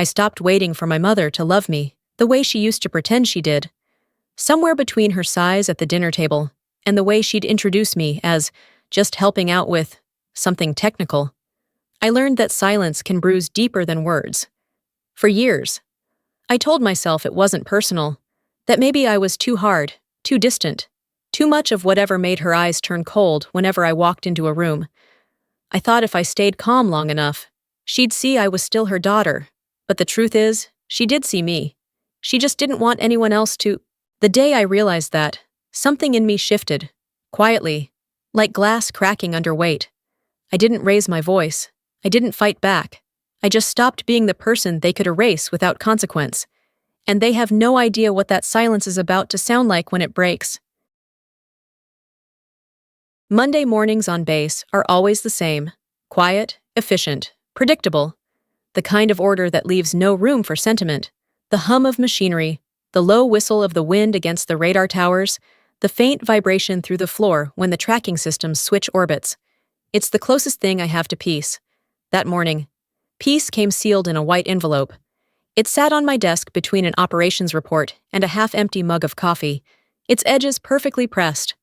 I stopped waiting for my mother to love me the way she used to pretend she did. Somewhere between her sighs at the dinner table and the way she'd introduce me as just helping out with something technical, I learned that silence can bruise deeper than words. For years, I told myself it wasn't personal, that maybe I was too hard, too distant, too much of whatever made her eyes turn cold whenever I walked into a room. I thought if I stayed calm long enough, she'd see I was still her daughter. But the truth is, she did see me. She just didn't want anyone else to. The day I realized that, something in me shifted, quietly, like glass cracking under weight. I didn't raise my voice. I didn't fight back. I just stopped being the person they could erase without consequence. And they have no idea what that silence is about to sound like when it breaks. Monday mornings on base are always the same: quiet, efficient, predictable. The kind of order that leaves no room for sentiment. The hum of machinery, the low whistle of the wind against the radar towers, the faint vibration through the floor when the tracking systems switch orbits. It's the closest thing I have to peace. That morning, peace came sealed in a white envelope. It sat on my desk between an operations report and a half-empty mug of coffee, its edges perfectly pressed.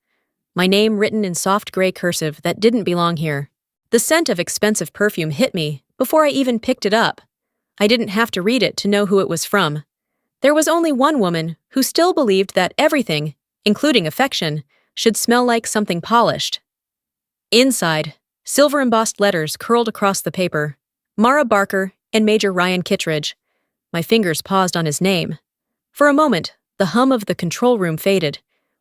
My name written in soft gray cursive that didn't belong here. The scent of expensive perfume hit me before I even picked it up. I didn't have to read it to know who it was from. There was only one woman who still believed that everything, including affection, should smell like something polished. Inside, silver-embossed letters curled across the paper: Mara Barker and Major Ryan Kittredge. My fingers paused on his name. For a moment, the hum of the control room faded,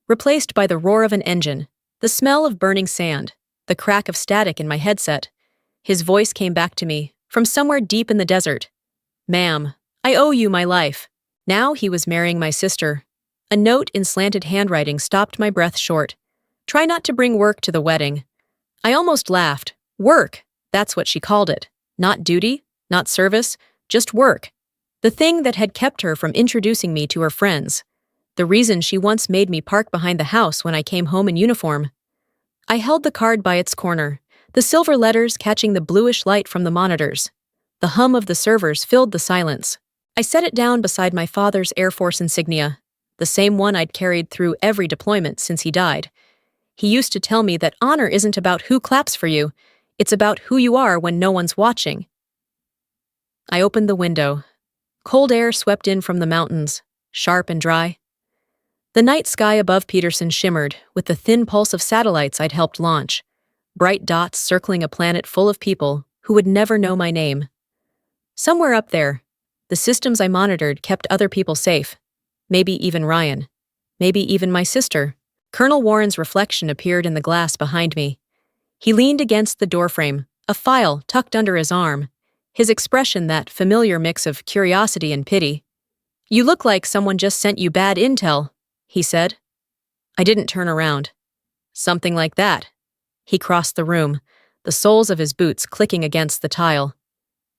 replaced by the roar of an engine, the smell of burning sand, the crack of static in my headset. His voice came back to me, from somewhere deep in the desert. "Ma'am, I owe you my life." Now he was marrying my sister. A note in slanted handwriting stopped my breath short. "Try not to bring work to the wedding." I almost laughed. Work, that's what she called it. Not duty, not service, just work. The thing that had kept her from introducing me to her friends. The reason she once made me park behind the house when I came home in uniform. I held the card by its corner, the silver letters catching the bluish light from the monitors. The hum of the servers filled the silence. I set it down beside my father's Air Force insignia, the same one I'd carried through every deployment since he died. He used to tell me that honor isn't about who claps for you, it's about who you are when no one's watching. I opened the window. Cold air swept in from the mountains, sharp and dry. The night sky above Peterson shimmered with the thin pulse of satellites I'd helped launch, bright dots circling a planet full of people who would never know my name. Somewhere up there, the systems I monitored kept other people safe. Maybe even Ryan. Maybe even my sister. Colonel Warren's reflection appeared in the glass behind me. He leaned against the doorframe, a file tucked under his arm, his expression that familiar mix of curiosity and pity. "You look like someone just sent you bad intel," he said. I didn't turn around. "Something like that." He crossed the room, the soles of his boots clicking against the tile.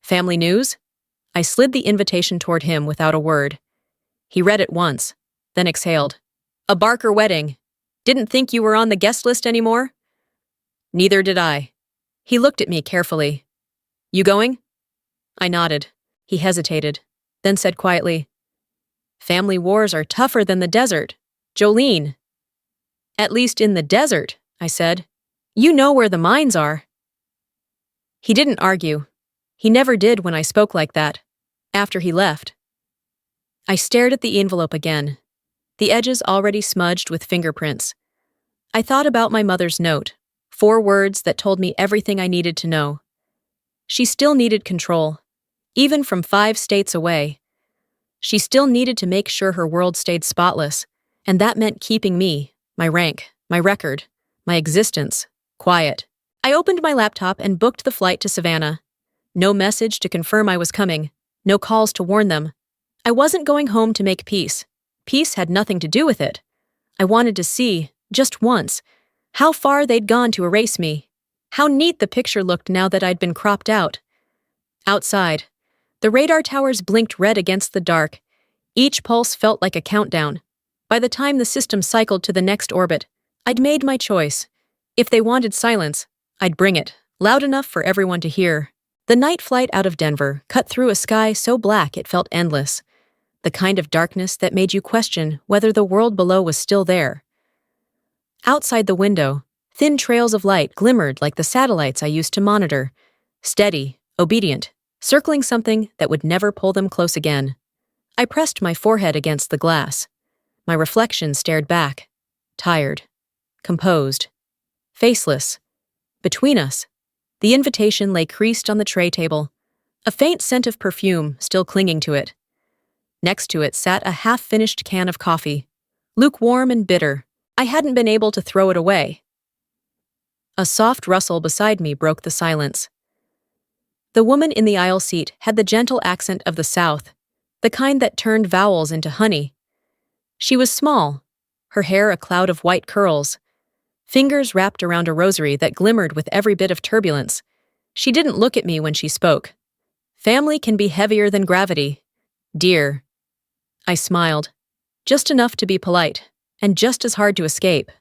"Family news?" I slid the invitation toward him without a word. He read it once, then exhaled. "A Barker wedding. Didn't think you were on the guest list anymore?" "Neither did I." He looked at me carefully. "You going?" I nodded. He hesitated, then said quietly, "Family wars are tougher than the desert, Jolene." "At least in the desert," I said. "You know where the mines are." He didn't argue. He never did when I spoke like that, after he left. I stared at the envelope again, the edges already smudged with fingerprints. I thought about my mother's note, 4 words that told me everything I needed to know. She still needed control, even from 5 states away. She still needed to make sure her world stayed spotless, and that meant keeping me, my rank, my record, my existence, quiet. I opened my laptop and booked the flight to Savannah. No message to confirm I was coming, no calls to warn them. I wasn't going home to make peace. Peace had nothing to do with it. I wanted to see, just once, how far they'd gone to erase me, how neat the picture looked now that I'd been cropped out. Outside, the radar towers blinked red against the dark. Each pulse felt like a countdown. By the time the system cycled to the next orbit, I'd made my choice. If they wanted silence, I'd bring it, loud enough for everyone to hear. The night flight out of Denver cut through a sky so black it felt endless, the kind of darkness that made you question whether the world below was still there. Outside the window, thin trails of light glimmered like the satellites I used to monitor, steady, obedient, circling something that would never pull them close again. I pressed my forehead against the glass. My reflection stared back, tired, composed, faceless. Between us, the invitation lay creased on the tray table, a faint scent of perfume still clinging to it. Next to it sat a half-finished can of coffee, lukewarm and bitter. I hadn't been able to throw it away. A soft rustle beside me broke the silence. The woman in the aisle seat had the gentle accent of the South, the kind that turned vowels into honey. She was small, her hair a cloud of white curls, fingers wrapped around a rosary that glimmered with every bit of turbulence. She didn't look at me when she spoke. Family can be heavier than gravity. Dear. I smiled, just enough to be polite, and just as hard to escape.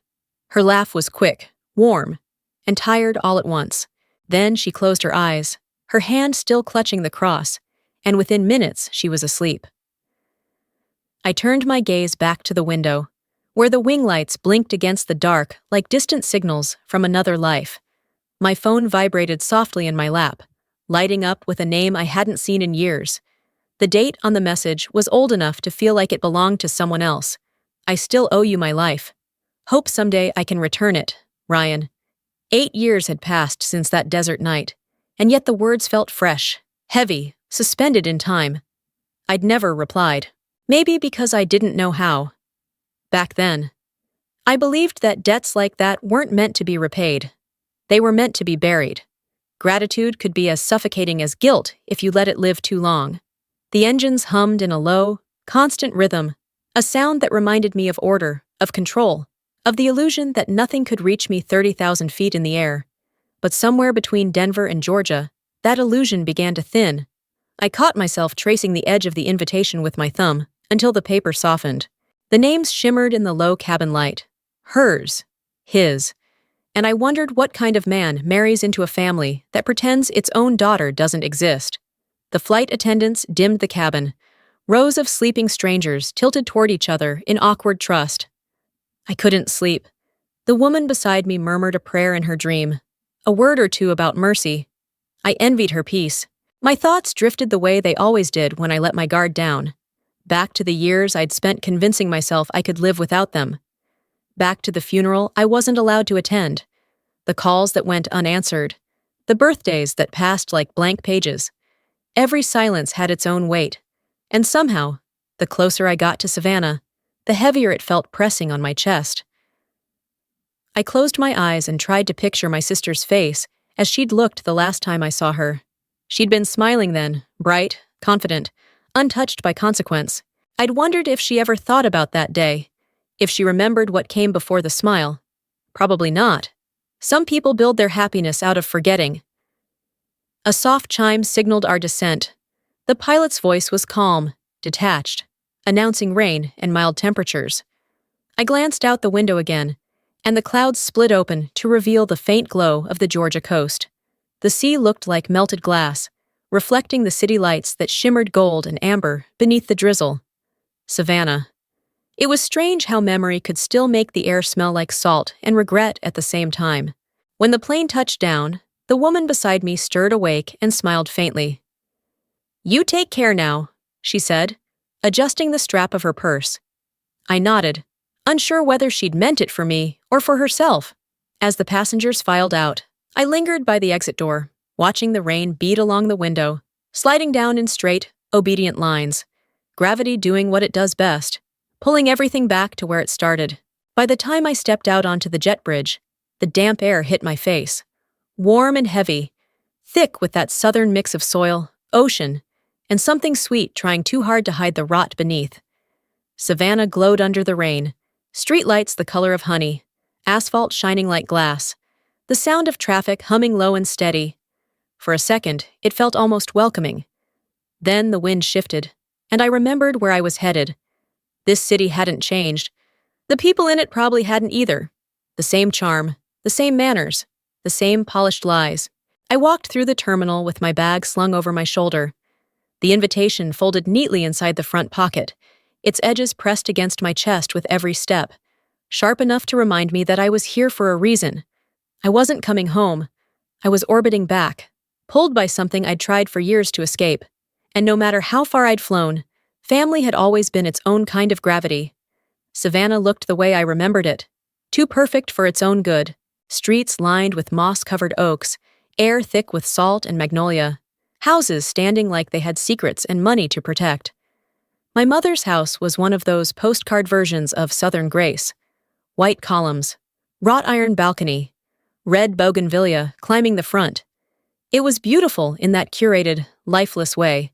Her laugh was quick, warm, and tired all at once. Then she closed her eyes, her hand still clutching the cross, and within minutes she was asleep. I turned my gaze back to the window, where the wing lights blinked against the dark like distant signals from another life. My phone vibrated softly in my lap, lighting up with a name I hadn't seen in years. The date on the message was old enough to feel like it belonged to someone else. I still owe you my life. Hope someday I can return it, Ryan. 8 years had passed since that desert night, and yet the words felt fresh, heavy, suspended in time. I'd never replied. Maybe because I didn't know how. Back then, I believed that debts like that weren't meant to be repaid. They were meant to be buried. Gratitude could be as suffocating as guilt if you let it live too long. The engines hummed in a low, constant rhythm, a sound that reminded me of order, of control, of the illusion that nothing could reach me 30,000 feet in the air. But somewhere between Denver and Georgia, that illusion began to thin. I caught myself tracing the edge of the invitation with my thumb until the paper softened. The names shimmered in the low cabin light. Hers. His. And I wondered what kind of man marries into a family that pretends its own daughter doesn't exist. The flight attendants dimmed the cabin. Rows of sleeping strangers tilted toward each other in awkward trust. I couldn't sleep. The woman beside me murmured a prayer in her dream, a word or two about mercy. I envied her peace. My thoughts drifted the way they always did when I let my guard down. Back to the years I'd spent convincing myself I could live without them. Back to the funeral I wasn't allowed to attend. The calls that went unanswered. The birthdays that passed like blank pages. Every silence had its own weight. And somehow, the closer I got to Savannah, the heavier it felt pressing on my chest. I closed my eyes and tried to picture my sister's face as she'd looked the last time I saw her. She'd been smiling then, bright, confident, untouched by consequence. I'd wondered if she ever thought about that day, if she remembered what came before the smile. Probably not. Some people build their happiness out of forgetting. A soft chime signaled our descent. The pilot's voice was calm, detached, announcing rain and mild temperatures. I glanced out the window again, and the clouds split open to reveal the faint glow of the Georgia coast. The sea looked like melted glass, reflecting the city lights that shimmered gold and amber beneath the drizzle. Savannah. It was strange how memory could still make the air smell like salt and regret at the same time. When the plane touched down, the woman beside me stirred awake and smiled faintly. "You take care now," she said, adjusting the strap of her purse. I nodded, unsure whether she'd meant it for me or for herself. As the passengers filed out, I lingered by the exit door, watching the rain beat along the window, sliding down in straight, obedient lines. Gravity doing what it does best, pulling everything back to where it started. By the time I stepped out onto the jet bridge, the damp air hit my face. Warm and heavy, thick with that southern mix of soil, ocean, and something sweet trying too hard to hide the rot beneath. Savannah glowed under the rain, streetlights the color of honey, asphalt shining like glass, the sound of traffic humming low and steady. For a second, it felt almost welcoming. Then the wind shifted, and I remembered where I was headed. This city hadn't changed. The people in it probably hadn't either. The same charm, the same manners, the same polished lies. I walked through the terminal with my bag slung over my shoulder, the invitation folded neatly inside the front pocket, its edges pressed against my chest with every step, sharp enough to remind me that I was here for a reason. I wasn't coming home. I was orbiting back, pulled by something I'd tried for years to escape. And no matter how far I'd flown, family had always been its own kind of gravity. Savannah looked the way I remembered it, too perfect for its own good. Streets lined with moss-covered oaks, air thick with salt and magnolia, houses standing like they had secrets and money to protect. My mother's house was one of those postcard versions of Southern grace. White columns, wrought iron balcony, red bougainvillea climbing the front. It was beautiful in that curated, lifeless way.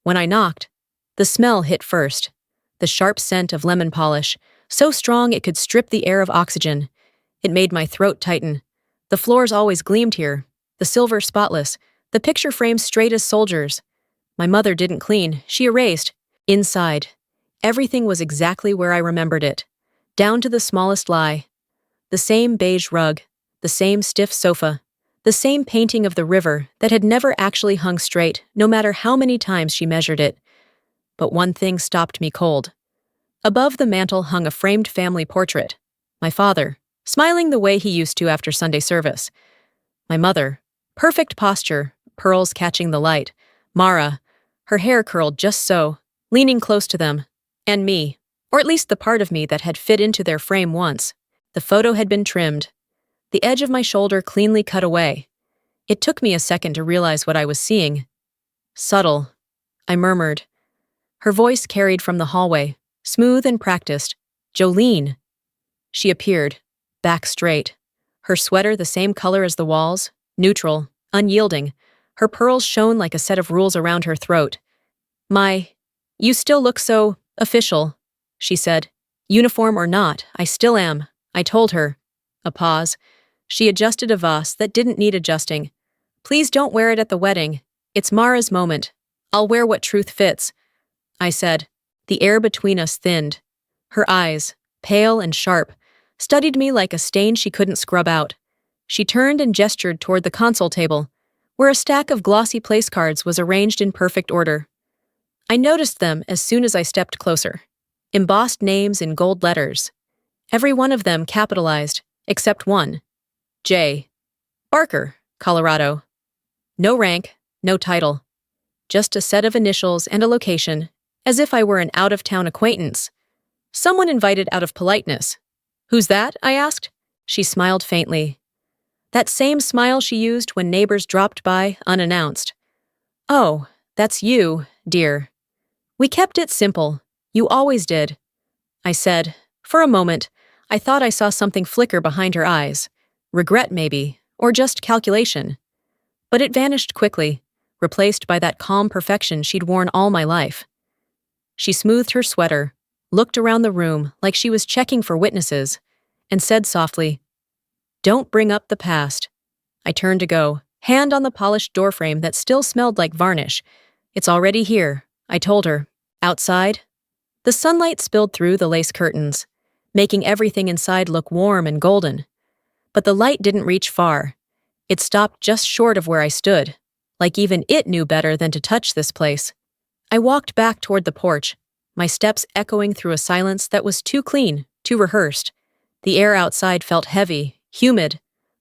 When I knocked, the smell hit first, the sharp scent of lemon polish, so strong it could strip the air of oxygen. It made my throat tighten. The floors always gleamed here, the silver spotless, the picture frames straight as soldiers. My mother didn't clean, she erased. Inside, everything was exactly where I remembered it, down to the smallest lie. The same beige rug, the same stiff sofa, the same painting of the river that had never actually hung straight, no matter how many times she measured it. But one thing stopped me cold. Above the mantel hung a framed family portrait. My father, smiling the way he used to after Sunday service. My mother, perfect posture, pearls catching the light. Mara, her hair curled just so, leaning close to them. And me, or at least the part of me that had fit into their frame once. The photo had been trimmed, the edge of my shoulder cleanly cut away. It took me a second to realize what I was seeing. Subtle, I murmured. Her voice carried from the hallway, smooth and practiced. Jolene. She appeared, back straight. Her sweater the same color as the walls, neutral, unyielding. Her pearls shone like a set of rules around her throat. You still look so official, she said. Uniform or not, I still am, I told her. A pause. She adjusted a vase that didn't need adjusting. Please don't wear it at the wedding. It's Mara's moment. I'll wear what truth fits, I said. The air between us thinned. Her eyes, pale and sharp, studied me like a stain she couldn't scrub out. She turned and gestured toward the console table, where a stack of glossy place cards was arranged in perfect order. I noticed them as soon as I stepped closer. Embossed names in gold letters. Every one of them capitalized, except one. J. Barker, Colorado. No rank, no title. Just a set of initials and a location, as if I were an out-of-town acquaintance. Someone invited out of politeness. Who's that? I asked. She smiled faintly. That same smile she used when neighbors dropped by unannounced. Oh, that's you, dear. We kept it simple. You always did. I said. For a moment, I thought I saw something flicker behind her eyes. Regret, maybe, or just calculation. But it vanished quickly, replaced by that calm perfection she'd worn all my life. She smoothed her sweater, looked around the room like she was checking for witnesses, and said softly, Don't bring up the past. I turned to go, hand on the polished doorframe that still smelled like varnish. It's already here, I told her. Outside, the sunlight spilled through the lace curtains, making everything inside look warm and golden. But the light didn't reach far. It stopped just short of where I stood, like even it knew better than to touch this place. I walked back toward the porch, my steps echoing through a silence that was too clean, too rehearsed. The air outside felt heavy, humid,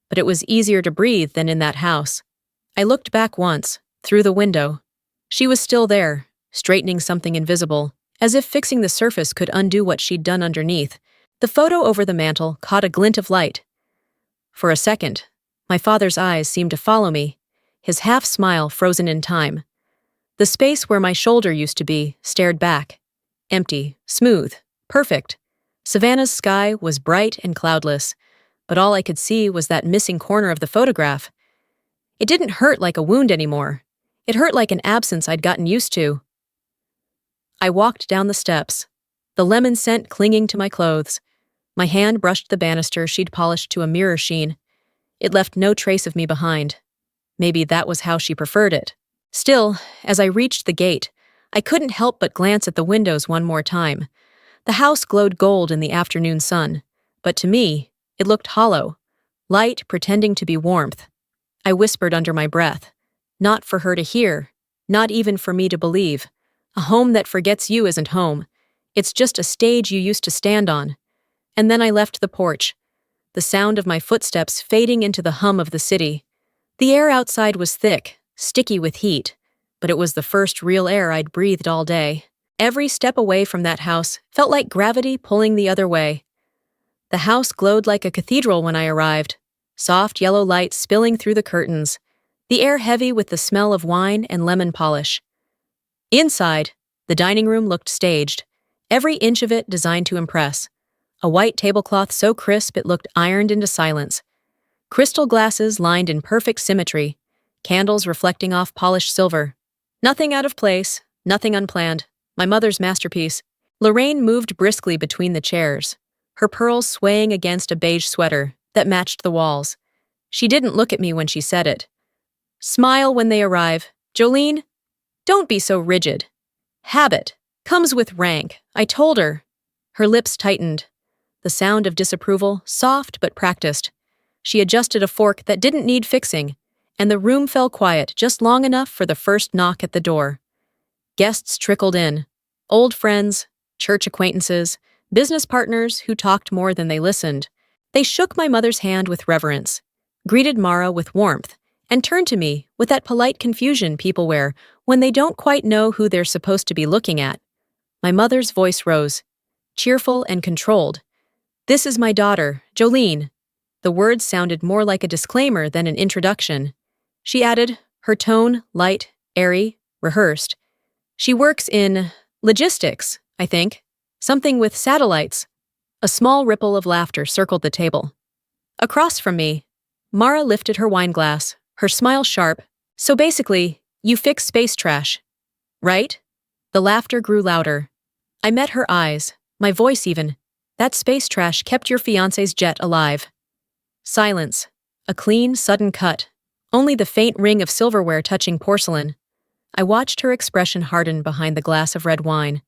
but it was easier to breathe than in that house. I looked back once, through the window. She was still there, straightening something invisible, as if fixing the surface could undo what she'd done underneath. The photo over the mantel caught a glint of light. For a second, my father's eyes seemed to follow me, his half-smile frozen in time. The space where my shoulder used to be stared back. Empty, smooth, perfect. Savannah's sky was bright and cloudless, but all I could see was that missing corner of the photograph. It didn't hurt like a wound anymore. It hurt like an absence I'd gotten used to. I walked down the steps, the lemon scent clinging to my clothes. My hand brushed the banister she'd polished to a mirror sheen. It left no trace of me behind. Maybe that was how she preferred it. Still, as I reached the gate, I couldn't help but glance at the windows one more time. The house glowed gold in the afternoon sun, but to me, it looked hollow, light pretending to be warmth. I whispered under my breath. Not for her to hear, not even for me to believe. A home that forgets you isn't home. It's just a stage you used to stand on. And then I left the porch, the sound of my footsteps fading into the hum of the city. The air outside was thick, sticky with heat, but it was the first real air I'd breathed all day. Every step away from that house felt like gravity pulling the other way. The house glowed like a cathedral when I arrived, soft yellow light spilling through the curtains, the air heavy with the smell of wine and lemon polish. Inside, the dining room looked staged, every inch of it designed to impress. A white tablecloth so crisp it looked ironed into silence. Crystal glasses lined in perfect symmetry, candles reflecting off polished silver. Nothing out of place, nothing unplanned. My mother's masterpiece. Lorraine moved briskly between the chairs, her pearls swaying against a beige sweater that matched the walls. She didn't look at me when she said it. Smile when they arrive. Jolene, don't be so rigid. Habit comes with rank, I told her. Her lips tightened. The sound of disapproval, soft but practiced. She adjusted a fork that didn't need fixing, and the room fell quiet just long enough for the first knock at the door. Guests trickled in. Old friends, church acquaintances, business partners who talked more than they listened. They shook my mother's hand with reverence, greeted Mara with warmth, and turned to me with that polite confusion people wear when they don't quite know who they're supposed to be looking at. My mother's voice rose, cheerful and controlled. This is my daughter, Jolene. The words sounded more like a disclaimer than an introduction. She added, her tone light, airy, rehearsed. She works in logistics, I think. Something with satellites. A small ripple of laughter circled the table. Across from me, Mara lifted her wine glass, her smile sharp. So basically, you fix space trash, right? The laughter grew louder. I met her eyes, my voice even. That space trash kept your fiancé's jet alive. Silence. A clean, sudden cut. Only the faint ring of silverware touching porcelain. I watched her expression harden behind the glass of red wine,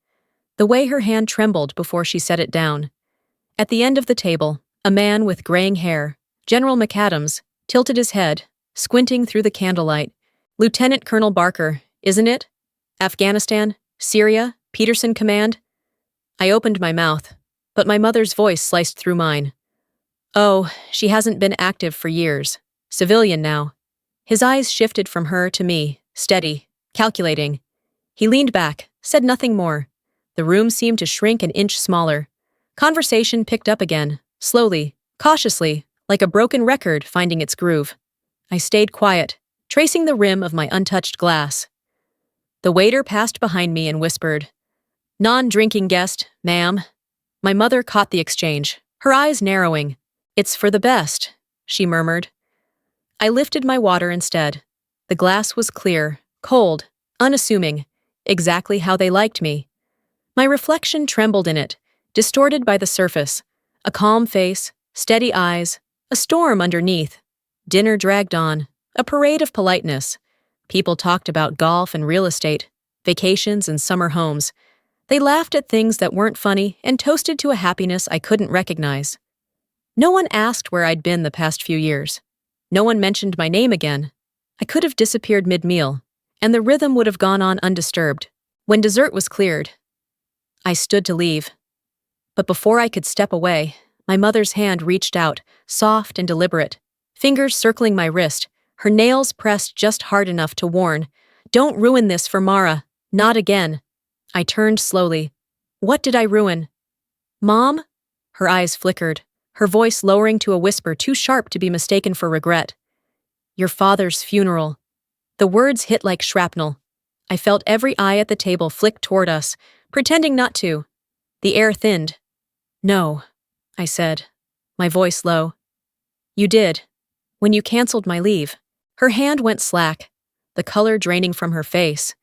the way her hand trembled before she set it down. At the end of the table, a man with graying hair, General McAdams, tilted his head, squinting through the candlelight. Lieutenant Colonel Barker, isn't it? Afghanistan, Syria, Peterson Command? I opened my mouth, but my mother's voice sliced through mine. Oh, she hasn't been active for years. Civilian now. His eyes shifted from her to me, steady, calculating. He leaned back, said nothing more. The room seemed to shrink an inch smaller. Conversation picked up again, slowly, cautiously, like a broken record finding its groove. I stayed quiet, tracing the rim of my untouched glass. The waiter passed behind me and whispered, "Non-drinking guest, ma'am." My mother caught the exchange, her eyes narrowing. "It's for the best," she murmured. I lifted my water instead. The glass was clear, cold, unassuming, exactly how they liked me. My reflection trembled in it, distorted by the surface. A calm face, steady eyes, a storm underneath. Dinner dragged on, a parade of politeness. People talked about golf and real estate, vacations and summer homes. They laughed at things that weren't funny and toasted to a happiness I couldn't recognize. No one asked where I'd been the past few years. No one mentioned my name again. I could have disappeared mid-meal, and the rhythm would have gone on undisturbed. When dessert was cleared, I stood to leave. But before I could step away, my mother's hand reached out, soft and deliberate, fingers circling my wrist, her nails pressed just hard enough to warn, "Don't ruin this for Mara, not again." I turned slowly. What did I ruin? "Mom?" Her eyes flickered, her voice lowering to a whisper too sharp to be mistaken for regret. "Your father's funeral." The words hit like shrapnel. I felt every eye at the table flick toward us, pretending not to. The air thinned. "No," I said, my voice low. "You did. When you canceled my leave." Her hand went slack, the color draining from her face.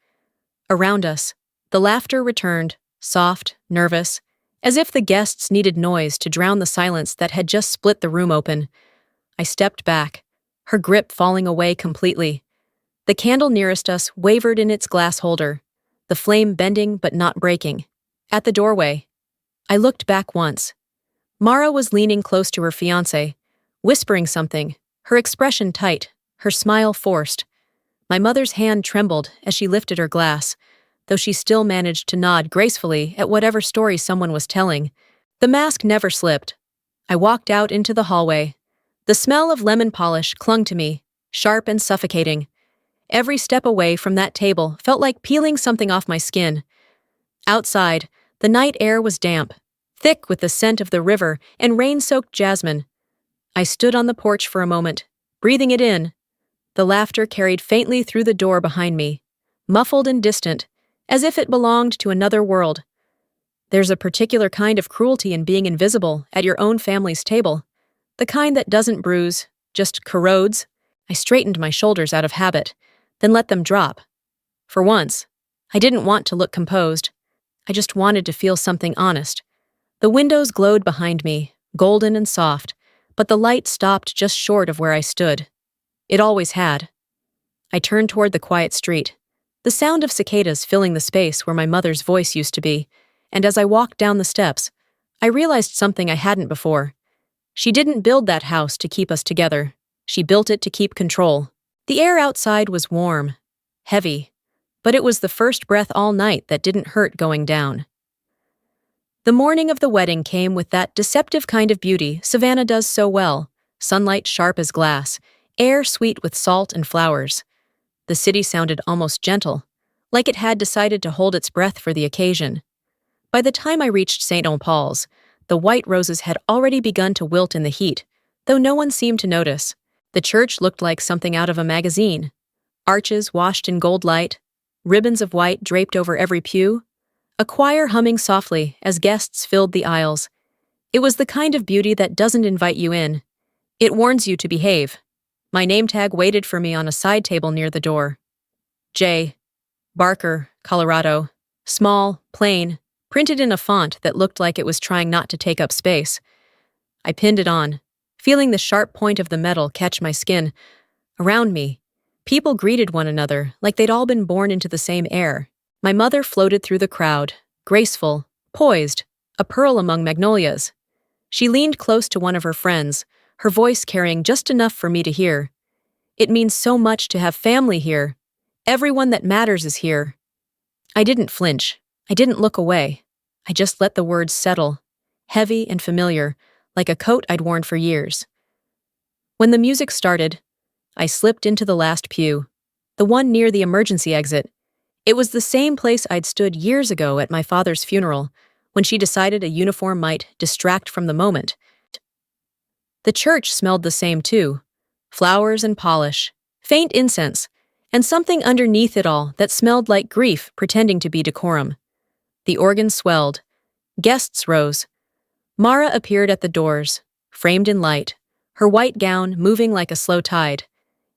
Around us, the laughter returned, soft, nervous, as if the guests needed noise to drown the silence that had just split the room open. I stepped back, her grip falling away completely. The candle nearest us wavered in its glass holder, the flame bending but not breaking. At the doorway, I looked back once. Mara was leaning close to her fiancé, whispering something, her expression tight, her smile forced. My mother's hand trembled as she lifted her glass, though she still managed to nod gracefully at whatever story someone was telling. The mask never slipped. I walked out into the hallway. The smell of lemon polish clung to me, sharp and suffocating. Every step away from that table felt like peeling something off my skin. Outside, the night air was damp, thick with the scent of the river and rain-soaked jasmine. I stood on the porch for a moment, breathing it in. The laughter carried faintly through the door behind me, muffled and distant, as if it belonged to another world. There's a particular kind of cruelty in being invisible at your own family's table, the kind that doesn't bruise, just corrodes. I straightened my shoulders out of habit, then let them drop. For once, I didn't want to look composed. I just wanted to feel something honest. The windows glowed behind me, golden and soft, but the light stopped just short of where I stood. It always had. I turned toward the quiet street, the sound of cicadas filling the space where my mother's voice used to be, and as I walked down the steps, I realized something I hadn't before. She didn't build that house to keep us together. She built it to keep control. The air outside was warm, heavy, but it was the first breath all night that didn't hurt going down. The morning of the wedding came with that deceptive kind of beauty Savannah does so well, sunlight sharp as glass, air sweet with salt and flowers. The city sounded almost gentle, like it had decided to hold its breath for the occasion. By the time I reached St. Paul's, the white roses had already begun to wilt in the heat, though no one seemed to notice. The church looked like something out of a magazine. Arches washed in gold light, ribbons of white draped over every pew, a choir humming softly as guests filled the aisles. It was the kind of beauty that doesn't invite you in. It warns you to behave. My name tag waited for me on a side table near the door. J. Barker, Colorado. Small, plain, printed in a font that looked like it was trying not to take up space. I pinned it on, feeling the sharp point of the metal catch my skin. Around me, people greeted one another like they'd all been born into the same air. My mother floated through the crowd, graceful, poised, a pearl among magnolias. She leaned close to one of her friends, her voice carrying just enough for me to hear. It means so much to have family here. Everyone that matters is here. I didn't flinch. I didn't look away. I just let the words settle, heavy and familiar, like a coat I'd worn for years. When the music started, I slipped into the last pew, the one near the emergency exit. It was the same place I'd stood years ago at my father's funeral, when she decided a uniform might distract from the moment. The church smelled the same too, flowers and polish, faint incense, and something underneath it all that smelled like grief pretending to be decorum. The organ swelled. Guests rose. Mara appeared at the doors, framed in light, her white gown moving like a slow tide.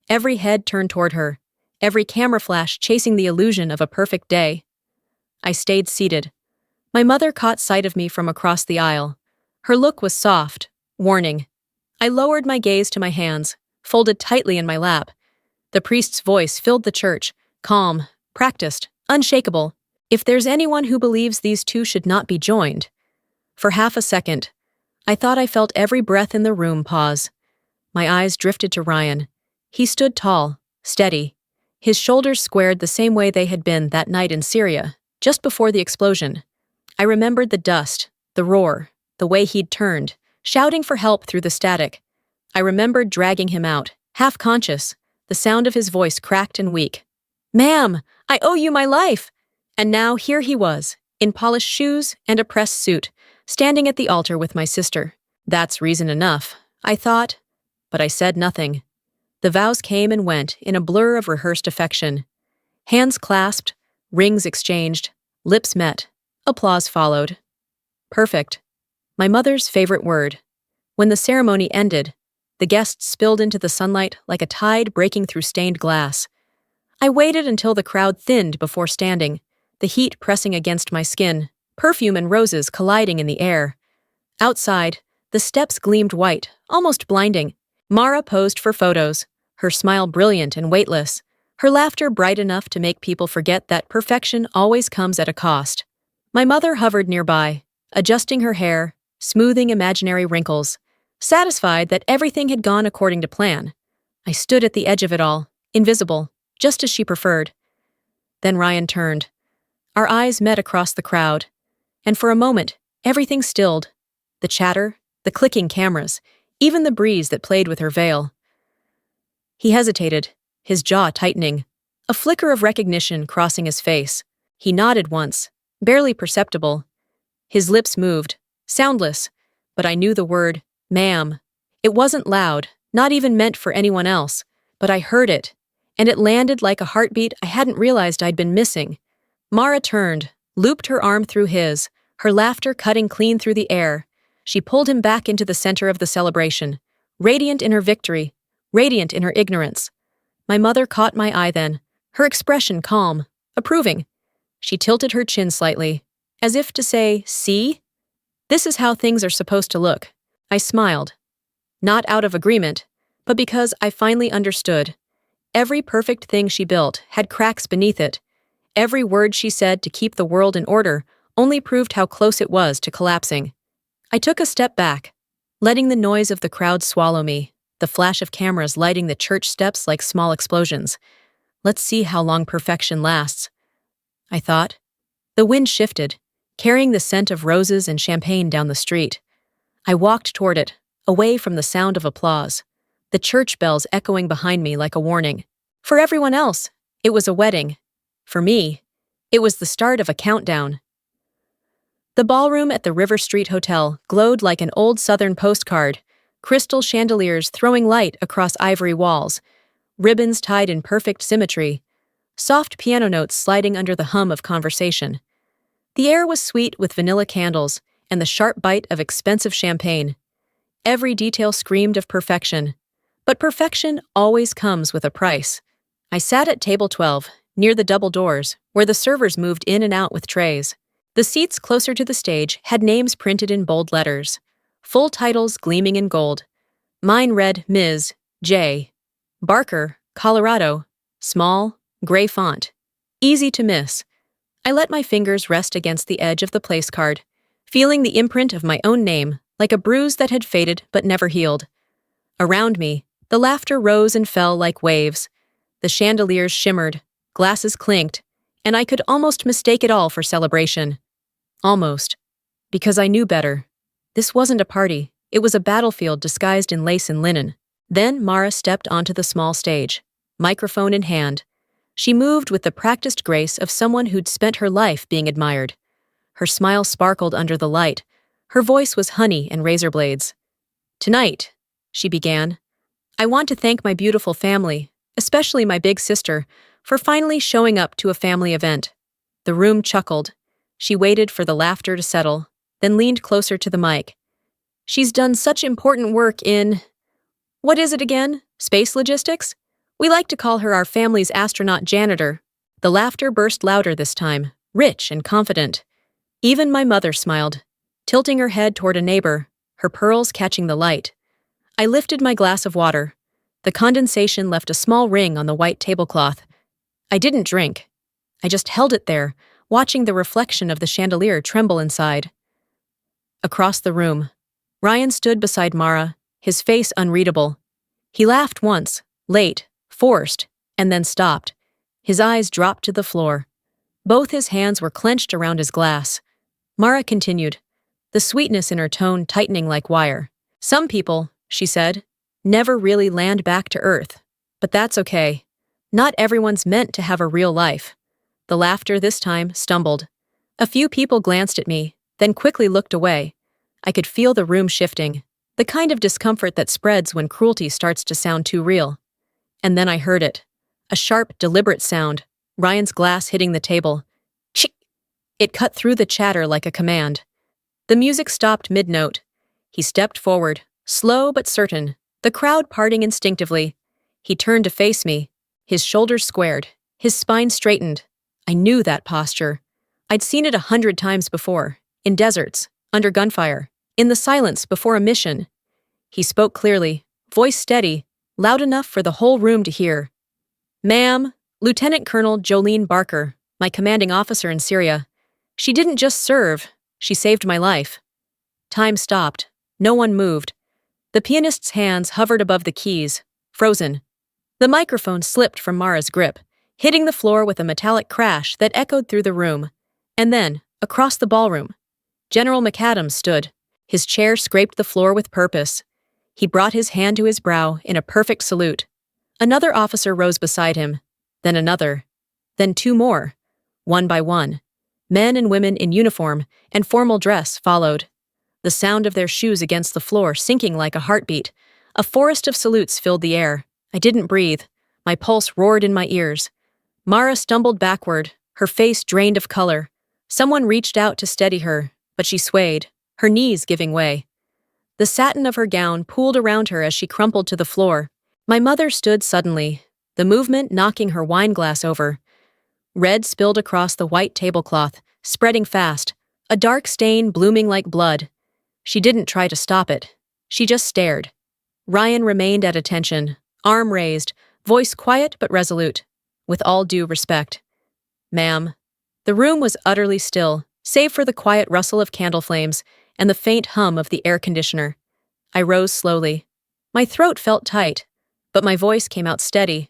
Every head turned toward her, every camera flash chasing the illusion of a perfect day. I stayed seated. My mother caught sight of me from across the aisle. Her look was soft, warning. I lowered my gaze to my hands, folded tightly in my lap. The priest's voice filled the church, calm, practiced, unshakable. If there's anyone who believes these two should not be joined. For half a second, I thought I felt every breath in the room pause. My eyes drifted to Ryan. He stood tall, steady, his shoulders squared the same way they had been that night in Syria, just before the explosion. I remembered the dust, the roar, the way he'd turned, shouting for help through the static. I remembered dragging him out, half-conscious, the sound of his voice cracked and weak. "Ma'am, I owe you my life!" And now here he was, in polished shoes and a pressed suit, standing at the altar with my sister. That's reason enough, I thought, but I said nothing. The vows came and went in a blur of rehearsed affection. Hands clasped, rings exchanged, lips met, applause followed. Perfect. My mother's favorite word. When the ceremony ended, the guests spilled into the sunlight like a tide breaking through stained glass. I waited until the crowd thinned before standing, the heat pressing against my skin, perfume and roses colliding in the air. Outside, the steps gleamed white, almost blinding. Mara posed for photos, her smile brilliant and weightless, her laughter bright enough to make people forget that perfection always comes at a cost. My mother hovered nearby, adjusting her hair, smoothing imaginary wrinkles, satisfied that everything had gone according to plan. I stood at the edge of it all, invisible, just as she preferred. Then Ryan turned. Our eyes met across the crowd, and for a moment, everything stilled. The chatter, the clicking cameras, even the breeze that played with her veil. He hesitated, his jaw tightening, a flicker of recognition crossing his face. He nodded once, barely perceptible. His lips moved, soundless, but I knew the word, ma'am. It wasn't loud, not even meant for anyone else, but I heard it, and it landed like a heartbeat I hadn't realized I'd been missing. Mara turned, looped her arm through his, her laughter cutting clean through the air. She pulled him back into the center of the celebration, radiant in her victory, radiant in her ignorance. My mother caught my eye then, her expression calm, approving. She tilted her chin slightly, as if to say, "See? This is how things are supposed to look." I smiled. Not out of agreement, but because I finally understood. Every perfect thing she built had cracks beneath it. Every word she said to keep the world in order only proved how close it was to collapsing. I took a step back, letting the noise of the crowd swallow me, the flash of cameras lighting the church steps like small explosions. Let's see how long perfection lasts, I thought. The wind shifted, carrying the scent of roses and champagne down the street. I walked toward it, away from the sound of applause, the church bells echoing behind me like a warning. For everyone else, it was a wedding. For me, it was the start of a countdown. The ballroom at the River Street Hotel glowed like an old Southern postcard, crystal chandeliers throwing light across ivory walls, ribbons tied in perfect symmetry, soft piano notes sliding under the hum of conversation. The air was sweet with vanilla candles and the sharp bite of expensive champagne. Every detail screamed of perfection, but perfection always comes with a price. I sat at table 12, near the double doors, where the servers moved in and out with trays. The seats closer to the stage had names printed in bold letters, full titles gleaming in gold. Mine read Ms. J. Barker, Colorado, small, gray font. Easy to miss. I let my fingers rest against the edge of the place card, feeling the imprint of my own name, like a bruise that had faded but never healed. Around me, the laughter rose and fell like waves. The chandeliers shimmered, glasses clinked, and I could almost mistake it all for celebration. Almost. Because I knew better. This wasn't a party, it was a battlefield disguised in lace and linen. Then Mara stepped onto the small stage, microphone in hand. She moved with the practiced grace of someone who'd spent her life being admired. Her smile sparkled under the light. Her voice was honey and razor blades. "Tonight," she began, "I want to thank my beautiful family, especially my big sister, for finally showing up to a family event." The room chuckled. She waited for the laughter to settle, then leaned closer to the mic. "She's done such important work in... what is it again? Space logistics? We like to call her our family's astronaut janitor." The laughter burst louder this time, rich and confident. Even my mother smiled, tilting her head toward a neighbor, her pearls catching the light. I lifted my glass of water. The condensation left a small ring on the white tablecloth. I didn't drink. I just held it there, watching the reflection of the chandelier tremble inside. Across the room, Ryan stood beside Mara, his face unreadable. He laughed once, late, forced, and then stopped. His eyes dropped to the floor. Both his hands were clenched around his glass. Mara continued, the sweetness in her tone tightening like wire. "Some people," she said, "never really land back to Earth. But that's okay. Not everyone's meant to have a real life." The laughter this time stumbled. A few people glanced at me, then quickly looked away. I could feel the room shifting, the kind of discomfort that spreads when cruelty starts to sound too real. And then I heard it. A sharp, deliberate sound, Ryan's glass hitting the table. Chick! It cut through the chatter like a command. The music stopped mid-note. He stepped forward, slow but certain, the crowd parting instinctively. He turned to face me, his shoulders squared, his spine straightened. I knew that posture. I'd seen it 100 times before, in deserts, under gunfire, in the silence before a mission. He spoke clearly, voice steady, loud enough for the whole room to hear. "Ma'am, Lieutenant Colonel Jolene Barker, my commanding officer in Syria. She didn't just serve, she saved my life." Time stopped. No one moved. The pianist's hands hovered above the keys, frozen, The microphone slipped from Mara's grip, hitting the floor with a metallic crash that echoed through the room. And then, across the ballroom, General McAdams stood. His chair scraped the floor with purpose. He brought his hand to his brow in a perfect salute. Another officer rose beside him, then another, then two more. One by one, men and women in uniform and formal dress followed, the sound of their shoes against the floor sinking like a heartbeat. A forest of salutes filled the air. I didn't breathe. My pulse roared in my ears. Mara stumbled backward, her face drained of color. Someone reached out to steady her, but she swayed, her knees giving way. The satin of her gown pooled around her as she crumpled to the floor. My mother stood suddenly, the movement knocking her wine glass over. Red spilled across the white tablecloth, spreading fast, a dark stain blooming like blood. She didn't try to stop it. She just stared. Ryan remained at attention, arm raised, voice quiet but resolute. With all due respect. Ma'am. The room was utterly still, save for the quiet rustle of candle flames and the faint hum of the air conditioner. I rose slowly. My throat felt tight, but my voice came out steady.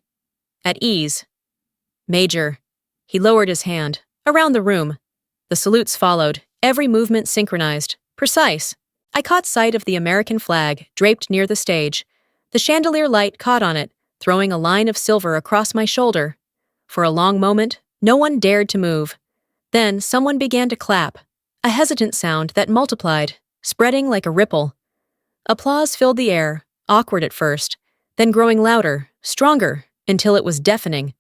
At ease. Major. He lowered his hand. Around the room. The salutes followed, every movement synchronized, precise. I caught sight of the American flag draped near the stage. The chandelier light caught on it, throwing a line of silver across my shoulder. For a long moment, no one dared to move. Then someone began to clap, a hesitant sound that multiplied, spreading like a ripple. Applause filled the air, awkward at first, then growing louder, stronger, until it was deafening.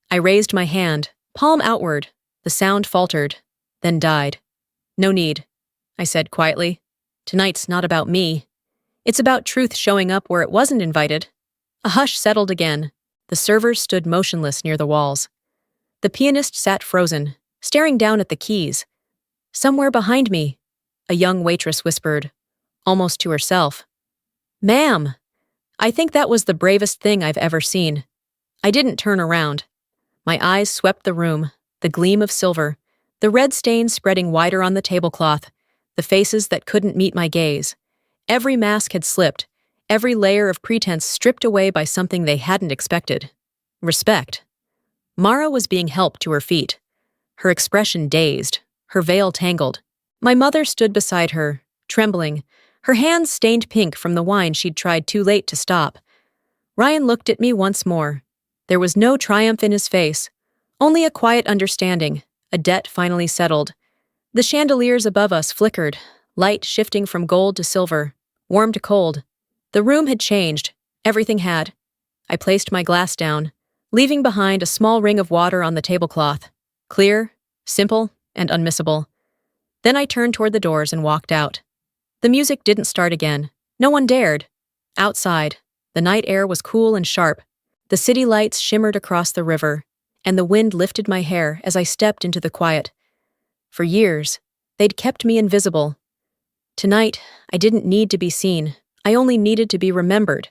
I raised my hand, palm outward. The sound faltered, then died. No need, I said quietly. Tonight's not about me. It's about truth showing up where it wasn't invited. A hush settled again. The servers stood motionless near the walls. The pianist sat frozen, staring down at the keys. Somewhere behind me, a young waitress whispered, almost to herself. Ma'am! I think that was the bravest thing I've ever seen. I didn't turn around. My eyes swept the room, the gleam of silver, the red stains spreading wider on the tablecloth, the faces that couldn't meet my gaze. Every mask had slipped, every layer of pretense stripped away by something they hadn't expected. Respect. Mara was being helped to her feet, her expression dazed, her veil tangled. My mother stood beside her, trembling, her hands stained pink from the wine she'd tried too late to stop. Ryan looked at me once more. There was no triumph in his face, only a quiet understanding, a debt finally settled. The chandeliers above us flickered, light shifting from gold to silver, warm to cold. The room had changed, everything had. I placed my glass down, leaving behind a small ring of water on the tablecloth, clear, simple, and unmissable. Then I turned toward the doors and walked out. The music didn't start again. No one dared. Outside, the night air was cool and sharp. The city lights shimmered across the river, and the wind lifted my hair as I stepped into the quiet. For years, they'd kept me invisible. Tonight, I didn't need to be seen. I only needed to be remembered.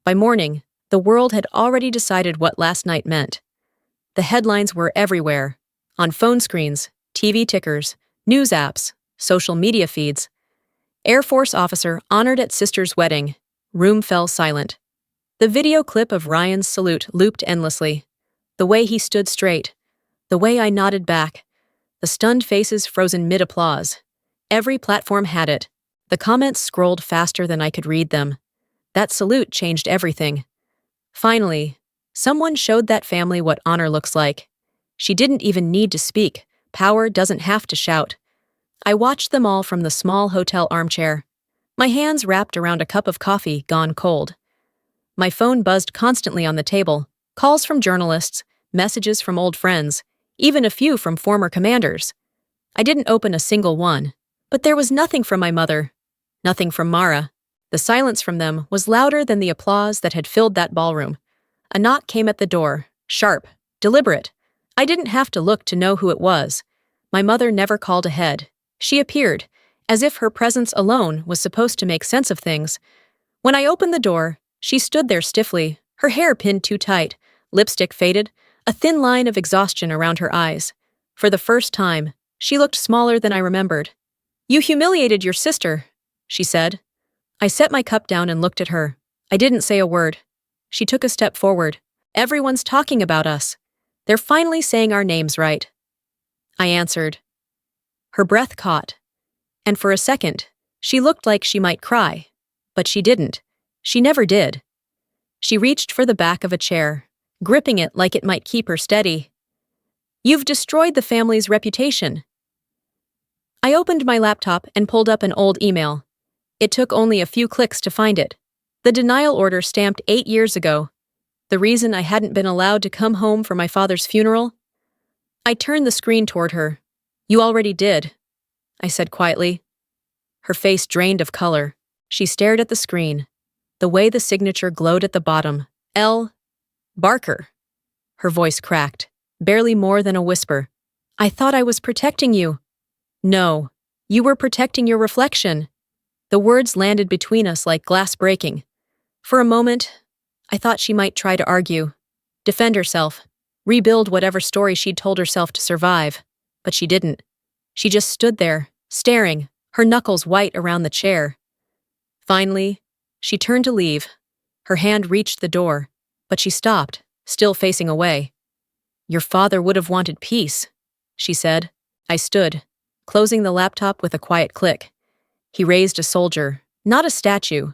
By morning, the world had already decided what last night meant. The headlines were everywhere, on phone screens, TV tickers, news apps, social media feeds. Air Force officer honored at sister's wedding. Room fell silent. The video clip of Ryan's salute looped endlessly. The way he stood straight. The way I nodded back. The stunned faces frozen mid-applause. Every platform had it. The comments scrolled faster than I could read them. That salute changed everything. Finally, someone showed that family what honor looks like. She didn't even need to speak. Power doesn't have to shout. I watched them all from the small hotel armchair. My hands wrapped around a cup of coffee gone cold. My phone buzzed constantly on the table. Calls from journalists, messages from old friends, even a few from former commanders. I didn't open a single one. But there was nothing from my mother. Nothing from Mara. The silence from them was louder than the applause that had filled that ballroom. A knock came at the door, sharp, deliberate. I didn't have to look to know who it was. My mother never called ahead. She appeared, as if her presence alone was supposed to make sense of things. When I opened the door, she stood there stiffly, her hair pinned too tight, lipstick faded, a thin line of exhaustion around her eyes. For the first time, she looked smaller than I remembered. "You humiliated your sister," she said. I set my cup down and looked at her. I didn't say a word. She took a step forward. Everyone's talking about us. They're finally saying our names right. I answered. Her breath caught. And for a second, she looked like she might cry. But she didn't. She never did. She reached for the back of a chair, gripping it like it might keep her steady. You've destroyed the family's reputation. I opened my laptop and pulled up an old email. It took only a few clicks to find it. The denial order stamped 8 years ago. The reason I hadn't been allowed to come home for my father's funeral? I turned the screen toward her. You already did, I said quietly. Her face drained of color. She stared at the screen. The way the signature glowed at the bottom. L. Barker. Her voice cracked, barely more than a whisper. I thought I was protecting you. No, you were protecting your reflection. The words landed between us like glass breaking. For a moment, I thought she might try to argue, defend herself, rebuild whatever story she'd told herself to survive. But she didn't. She just stood there, staring, her knuckles white around the chair. Finally, she turned to leave. Her hand reached the door, but she stopped, still facing away. Your father would have wanted peace, she said. I stood, closing the laptop with a quiet click. He raised a soldier, not a statue.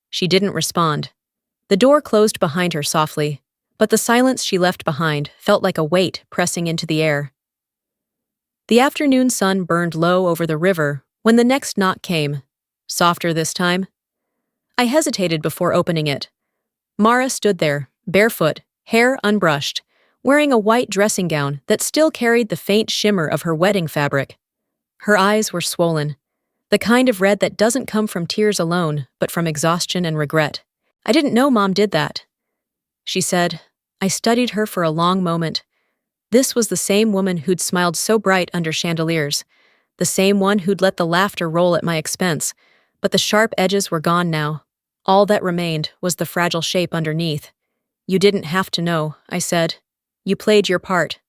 She didn't respond. The door closed behind her softly, but the silence she left behind felt like a weight pressing into the air. The afternoon sun burned low over the river when the next knock came, softer this time. I hesitated before opening it. Mara stood there, barefoot, hair unbrushed, wearing a white dressing gown that still carried the faint shimmer of her wedding fabric. Her eyes were swollen, the kind of red that doesn't come from tears alone, but from exhaustion and regret. I didn't know Mom did that. She said. I studied her for a long moment. This was the same woman who'd smiled so bright under chandeliers, the same one who'd let the laughter roll at my expense, but the sharp edges were gone now. All that remained was the fragile shape underneath. You didn't have to know, I said. You played your part.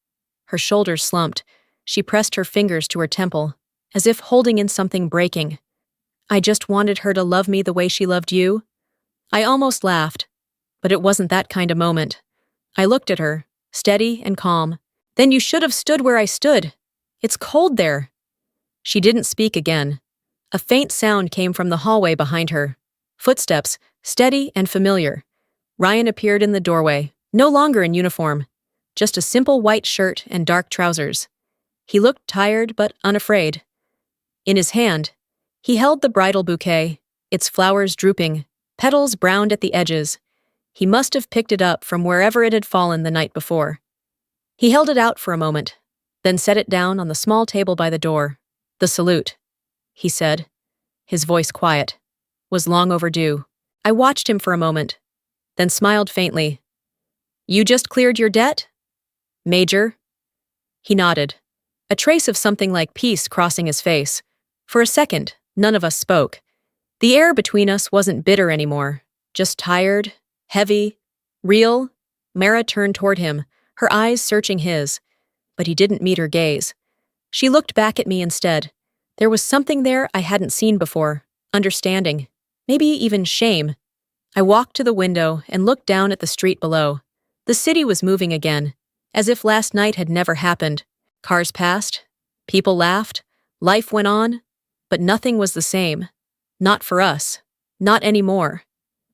Her shoulders slumped. She pressed her fingers to her temple, as if holding in something breaking. I just wanted her to love me the way she loved you. I almost laughed, but it wasn't that kind of moment. I looked at her, steady and calm. Then you should have stood where I stood. It's cold there. She didn't speak again. A faint sound came from the hallway behind her. Footsteps, steady and familiar. Ryan appeared in the doorway, no longer in uniform, just a simple white shirt and dark trousers. He looked tired but unafraid. In his hand, he held the bridal bouquet, its flowers drooping, petals browned at the edges. He must have picked it up from wherever it had fallen the night before. He held it out for a moment, then set it down on the small table by the door. The salute, he said, his voice quiet, was long overdue. I watched him for a moment, then smiled faintly. You just cleared your debt? Major? He nodded, a trace of something like peace crossing his face. For a second, none of us spoke. The air between us wasn't bitter anymore, just tired, heavy, real. Mara turned toward him, her eyes searching his, but he didn't meet her gaze. She looked back at me instead. There was something there I hadn't seen before, understanding, maybe even shame. I walked to the window and looked down at the street below. The city was moving again, as if last night had never happened. Cars passed, people laughed, life went on, but nothing was the same. Not for us. Not anymore.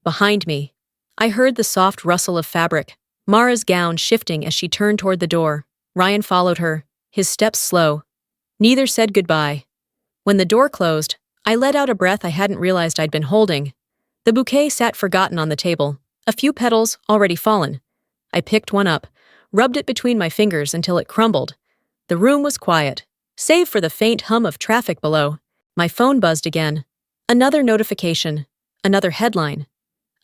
Behind me, I heard the soft rustle of fabric, Mara's gown shifting as she turned toward the door. Ryan followed her, his steps slow. Neither said goodbye. When the door closed, I let out a breath I hadn't realized I'd been holding. The bouquet sat forgotten on the table, a few petals already fallen. I picked one up, rubbed it between my fingers until it crumbled. The room was quiet, save for the faint hum of traffic below. My phone buzzed again. Another notification, another headline,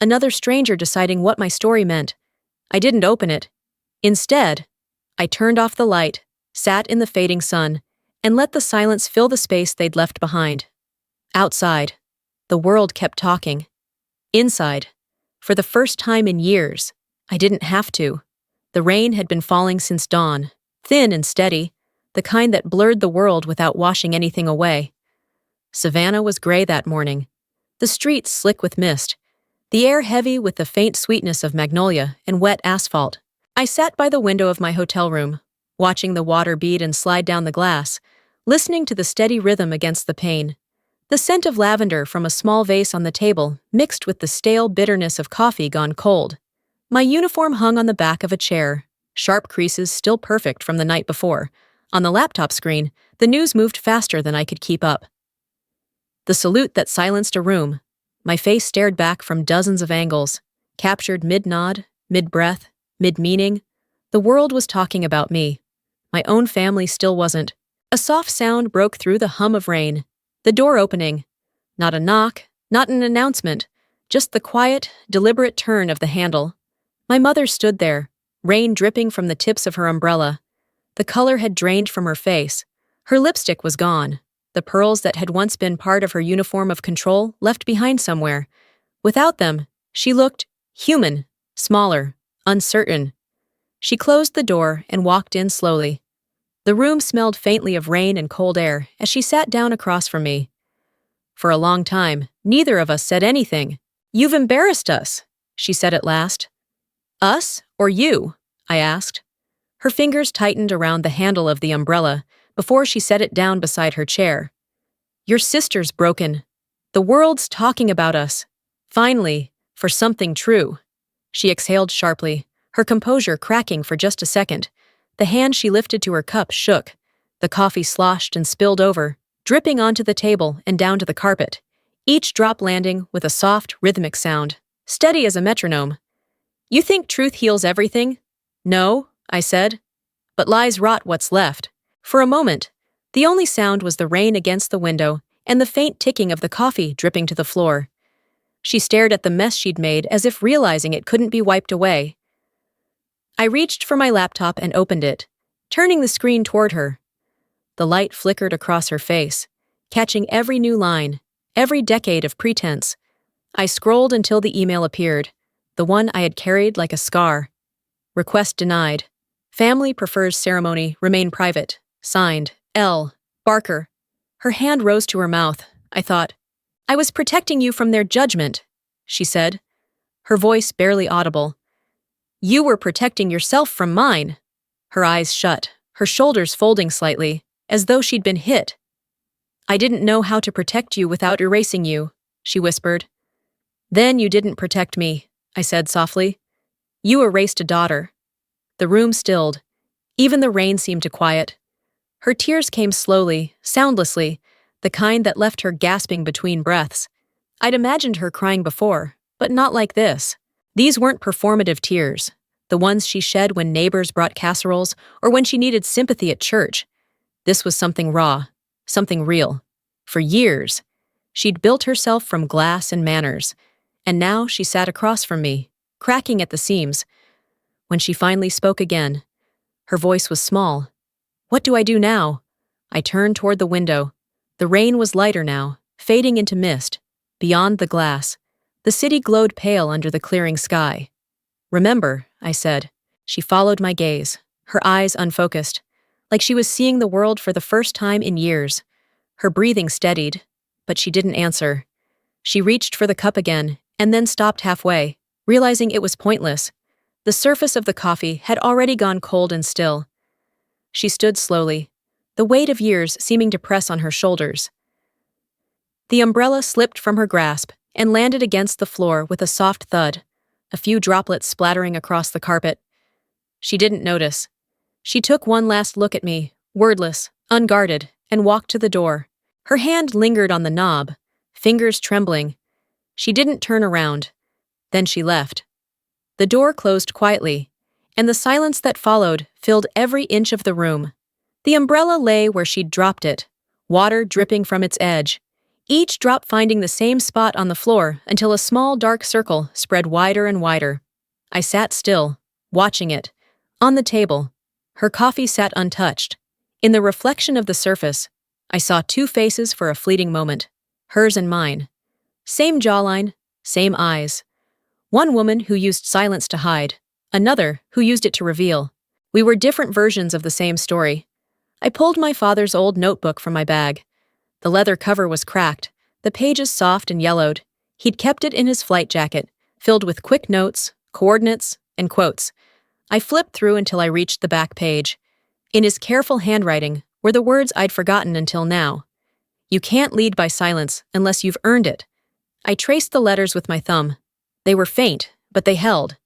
another stranger deciding what my story meant. I didn't open it. Instead, I turned off the light, sat in the fading sun, and let the silence fill the space they'd left behind. Outside, the world kept talking. Inside, for the first time in years, I didn't have to. The rain had been falling since dawn, thin and steady, the kind that blurred the world without washing anything away. Savannah was gray that morning, the streets slick with mist, the air heavy with the faint sweetness of magnolia and wet asphalt. I sat by the window of my hotel room, watching the water bead and slide down the glass, listening to the steady rhythm against the pane. The scent of lavender from a small vase on the table mixed with the stale bitterness of coffee gone cold. My uniform hung on the back of a chair, sharp creases still perfect from the night before. On the laptop screen, the news moved faster than I could keep up. The salute that silenced a room. My face stared back from dozens of angles, captured mid-nod, mid-breath, mid-meaning. The world was talking about me. My own family still wasn't. A soft sound broke through the hum of rain. The door opening. Not a knock, not an announcement, just the quiet, deliberate turn of the handle. My mother stood there, rain dripping from the tips of her umbrella. The color had drained from her face. Her lipstick was gone. The pearls that had once been part of her uniform of control left behind somewhere. Without them, she looked human, smaller, uncertain. She closed the door and walked in slowly. The room smelled faintly of rain and cold air as she sat down across from me. For a long time, neither of us said anything. "You've embarrassed us," she said at last. "Us or you?" I asked. Her fingers tightened around the handle of the umbrella before she set it down beside her chair. "Your sister's broken. The world's talking about us. Finally, for something true." She exhaled sharply, her composure cracking for just a second. The hand she lifted to her cup shook. The coffee sloshed and spilled over, dripping onto the table and down to the carpet, each drop landing with a soft, rhythmic sound, steady as a metronome. "You think truth heals everything?" "No," I said. "But lies rot what's left." For a moment, the only sound was the rain against the window and the faint ticking of the coffee dripping to the floor. She stared at the mess she'd made as if realizing it couldn't be wiped away. I reached for my laptop and opened it, turning the screen toward her. The light flickered across her face, catching every new line, every decade of pretense. I scrolled until the email appeared, the one I had carried like a scar. Request denied. Family prefers ceremony remain private. Signed, L. Barker. Her hand rose to her mouth. I thought, "I was protecting you from their judgment," she said, her voice barely audible. "You were protecting yourself from mine." Her eyes shut, her shoulders folding slightly, as though she'd been hit. "I didn't know how to protect you without erasing you," she whispered. "Then you didn't protect me," I said softly. "You erased a daughter." The room stilled. Even the rain seemed to quiet. Her tears came slowly, soundlessly, the kind that left her gasping between breaths. I'd imagined her crying before, but not like this. These weren't performative tears, the ones she shed when neighbors brought casseroles or when she needed sympathy at church. This was something raw, something real. For years, she'd built herself from glass and manners, and now she sat across from me, cracking at the seams. When she finally spoke again, her voice was small. "What do I do now?" I turned toward the window. The rain was lighter now, fading into mist. Beyond the glass, the city glowed pale under the clearing sky. "Remember," I said. She followed my gaze, her eyes unfocused, like she was seeing the world for the first time in years. Her breathing steadied, but she didn't answer. She reached for the cup again, and then stopped halfway, realizing it was pointless. The surface of the coffee had already gone cold and still. She stood slowly, the weight of years seeming to press on her shoulders. The umbrella slipped from her grasp and landed against the floor with a soft thud, a few droplets splattering across the carpet. She didn't notice. She took one last look at me, wordless, unguarded, and walked to the door. Her hand lingered on the knob, fingers trembling. She didn't turn around. Then she left. The door closed quietly, and the silence that followed filled every inch of the room. The umbrella lay where she'd dropped it, water dripping from its edge, each drop finding the same spot on the floor until a small dark circle spread wider and wider. I sat still, watching it. On the table, her coffee sat untouched. In the reflection of the surface, I saw two faces for a fleeting moment, hers and mine. Same jawline, same eyes. One woman who used silence to hide, another who used it to reveal. We were different versions of the same story. I pulled my father's old notebook from my bag. The leather cover was cracked, the pages soft and yellowed. He'd kept it in his flight jacket, filled with quick notes, coordinates, and quotes. I flipped through until I reached the back page. In his careful handwriting were the words I'd forgotten until now. You can't lead by silence unless you've earned it. I traced the letters with my thumb. They were faint, but they held.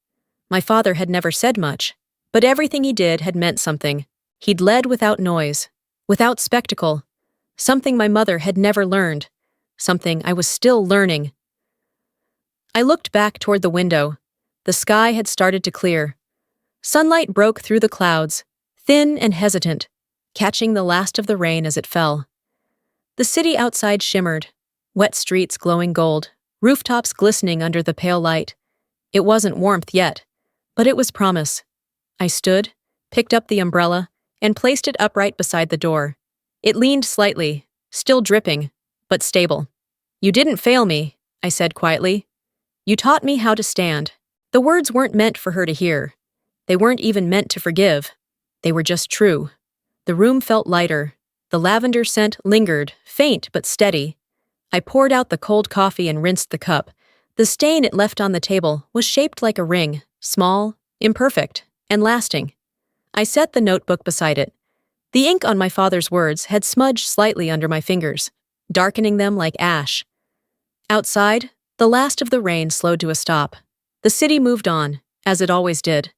My father had never said much, but everything he did had meant something. He'd led without noise, without spectacle, something my mother had never learned, something I was still learning. I looked back toward the window. The sky had started to clear. Sunlight broke through the clouds, thin and hesitant, catching the last of the rain as it fell. The city outside shimmered, wet streets glowing gold, rooftops glistening under the pale light. It wasn't warmth yet, but it was promise. I stood, picked up the umbrella, and placed it upright beside the door. It leaned slightly, still dripping, but stable. "You didn't fail me," I said quietly. "You taught me how to stand." The words weren't meant for her to hear. They weren't even meant to forgive. They were just true. The room felt lighter. The lavender scent lingered, faint but steady. I poured out the cold coffee and rinsed the cup. The stain it left on the table was shaped like a ring, small, imperfect, and lasting. I set the notebook beside it. The ink on my father's words had smudged slightly under my fingers, darkening them like ash. Outside, the last of the rain slowed to a stop. The city moved on, as it always did.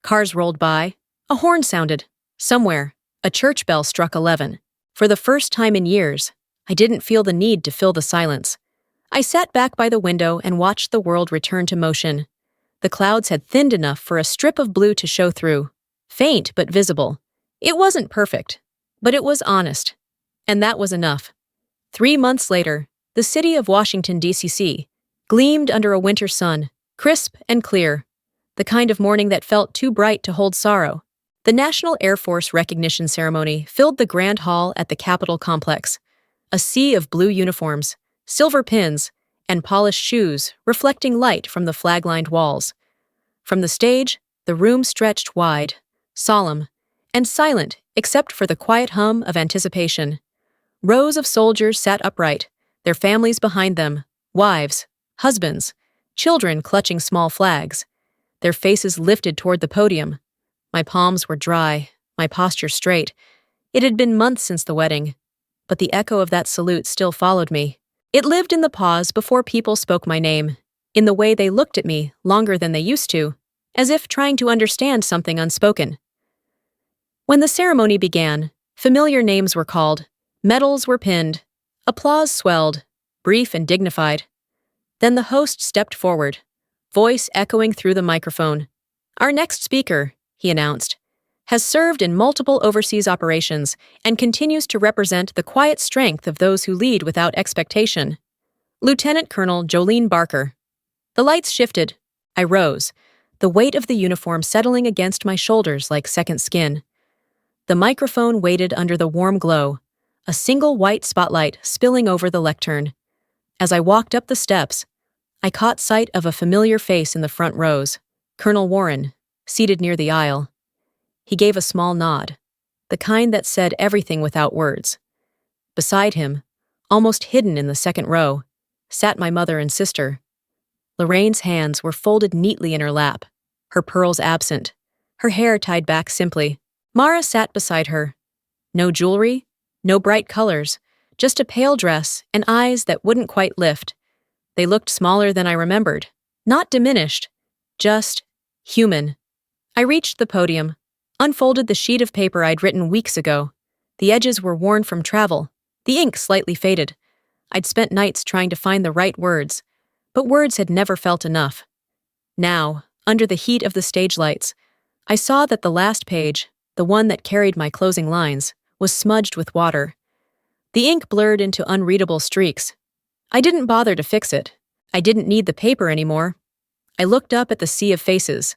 Cars rolled by. A horn sounded. Somewhere, a church bell struck 11. For the first time in years, I didn't feel the need to fill the silence. I sat back by the window and watched the world return to motion. The clouds had thinned enough for a strip of blue to show through. Faint but visible. It wasn't perfect, but it was honest. And that was enough. 3 months later, the city of Washington, D.C. gleamed under a winter sun, crisp and clear, the kind of morning that felt too bright to hold sorrow. The National Air Force recognition ceremony filled the Grand Hall at the Capitol complex. A sea of blue uniforms, silver pins, and polished shoes reflecting light from the flag-lined walls. From the stage, the room stretched wide, solemn, and silent except for the quiet hum of anticipation. Rows of soldiers sat upright, their families behind them, wives, husbands, children clutching small flags, their faces lifted toward the podium. My palms were dry, my posture straight. It had been months since the wedding, but the echo of that salute still followed me. It lived in the pause before people spoke my name, in the way they looked at me longer than they used to, as if trying to understand something unspoken. When the ceremony began, familiar names were called, medals were pinned, applause swelled, brief and dignified. Then the host stepped forward, voice echoing through the microphone. "Our next speaker," he announced, "has served in multiple overseas operations and continues to represent the quiet strength of those who lead without expectation. Lieutenant Colonel Jolene Barker." The lights shifted. I rose, the weight of the uniform settling against my shoulders like second skin. The microphone waited under the warm glow, a single white spotlight spilling over the lectern. As I walked up the steps, I caught sight of a familiar face in the front rows, Colonel Warren, seated near the aisle. He gave a small nod, the kind that said everything without words. Beside him, almost hidden in the second row, sat my mother and sister. Lorraine's hands were folded neatly in her lap, her pearls absent, her hair tied back simply. Mara sat beside her. No jewelry, no bright colors, just a pale dress and eyes that wouldn't quite lift. They looked smaller than I remembered, not diminished, just human. I reached the podium, unfolded the sheet of paper I'd written weeks ago. The edges were worn from travel, the ink slightly faded. I'd spent nights trying to find the right words, but words had never felt enough. Now, under the heat of the stage lights, I saw that the last page, the one that carried my closing lines, was smudged with water. The ink blurred into unreadable streaks. I didn't bother to fix it. I didn't need the paper anymore. I looked up at the sea of faces,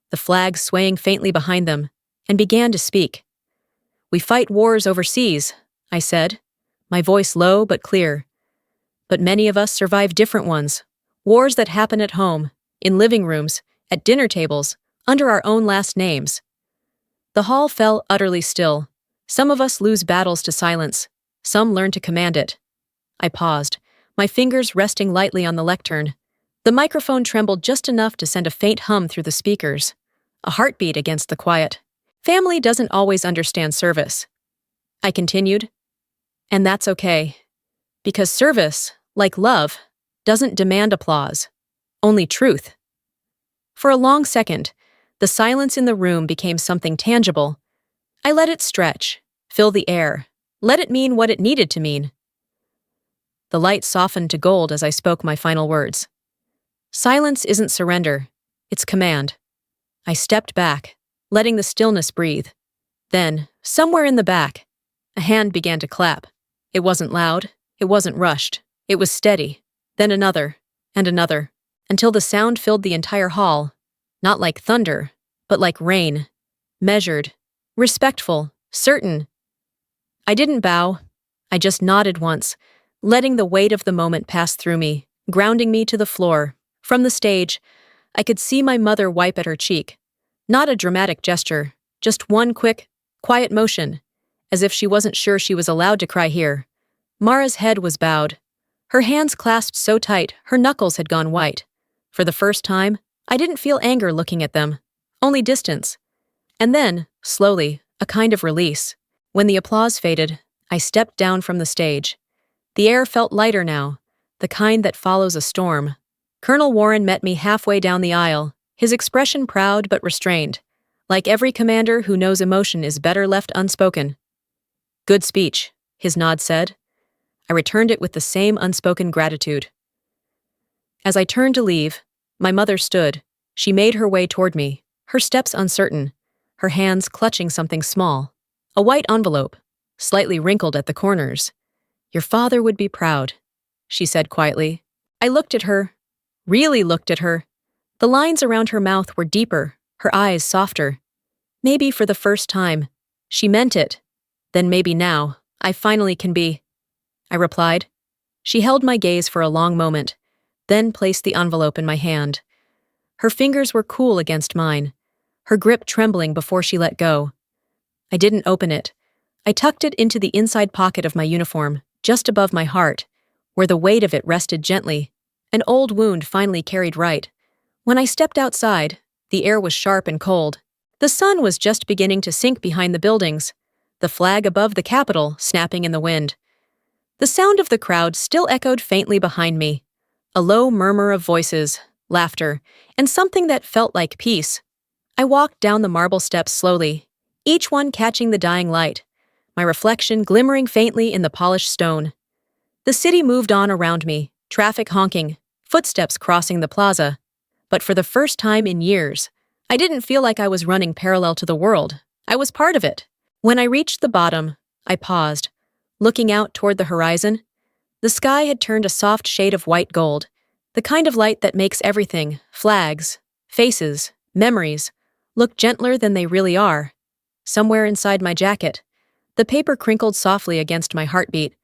the flags swaying faintly behind them, and began to speak. "We fight wars overseas," I said, my voice low but clear. "But many of us survive different ones, wars that happen at home, in living rooms, at dinner tables, under our own last names." The hall fell utterly still. Some of us lose battles to silence. Some learn to command it. I paused, my fingers resting lightly on the lectern. The microphone trembled just enough to send a faint hum through the speakers, a heartbeat against the quiet. Family doesn't always understand service. I continued, and that's okay, because service, like love, doesn't demand applause, only truth. For a long second, the silence in the room became something tangible. I let it stretch, fill the air, let it mean what it needed to mean. The light softened to gold as I spoke my final words. Silence isn't surrender, it's command. I stepped back, letting the stillness breathe. Then, somewhere in the back, a hand began to clap. It wasn't loud, it wasn't rushed, it was steady. Then another, and another, until the sound filled the entire hall, not like thunder, but like rain, measured, respectful, certain. I didn't bow, I just nodded once, letting the weight of the moment pass through me, grounding me to the floor. From the stage, I could see my mother wipe at her cheek. Not a dramatic gesture, just one quick, quiet motion, as if she wasn't sure she was allowed to cry here. Mara's head was bowed. Her hands clasped so tight, her knuckles had gone white. For the first time, I didn't feel anger looking at them, only distance. And then, slowly, a kind of release. When the applause faded, I stepped down from the stage. The air felt lighter now, the kind that follows a storm. Colonel Warren met me halfway down the aisle, his expression proud but restrained, like every commander who knows emotion is better left unspoken. "Good speech," his nod said. I returned it with the same unspoken gratitude. As I turned to leave, my mother stood. She made her way toward me, her steps uncertain, her hands clutching something small. A white envelope, slightly wrinkled at the corners. "Your father would be proud," she said quietly. I looked at her, really looked at her. The lines around her mouth were deeper, her eyes softer. Maybe for the first time, she meant it. Then maybe now, I finally can be. I replied. She held my gaze for a long moment, then placed the envelope in my hand. Her fingers were cool against mine, her grip trembling before she let go. I didn't open it. I tucked it into the inside pocket of my uniform, just above my heart, where the weight of it rested gently. An old wound finally carried right. When I stepped outside, the air was sharp and cold. The sun was just beginning to sink behind the buildings, the flag above the Capitol snapping in the wind. The sound of the crowd still echoed faintly behind me, a low murmur of voices, laughter, and something that felt like peace. I walked down the marble steps slowly, each one catching the dying light, my reflection glimmering faintly in the polished stone. The city moved on around me, traffic honking, footsteps crossing the plaza. But for the first time in years, I didn't feel like I was running parallel to the world. I was part of it. When I reached the bottom, I paused, looking out toward the horizon. The sky had turned a soft shade of white gold, the kind of light that makes everything, flags, faces, memories, look gentler than they really are. Somewhere inside my jacket, the paper crinkled softly against my heartbeat.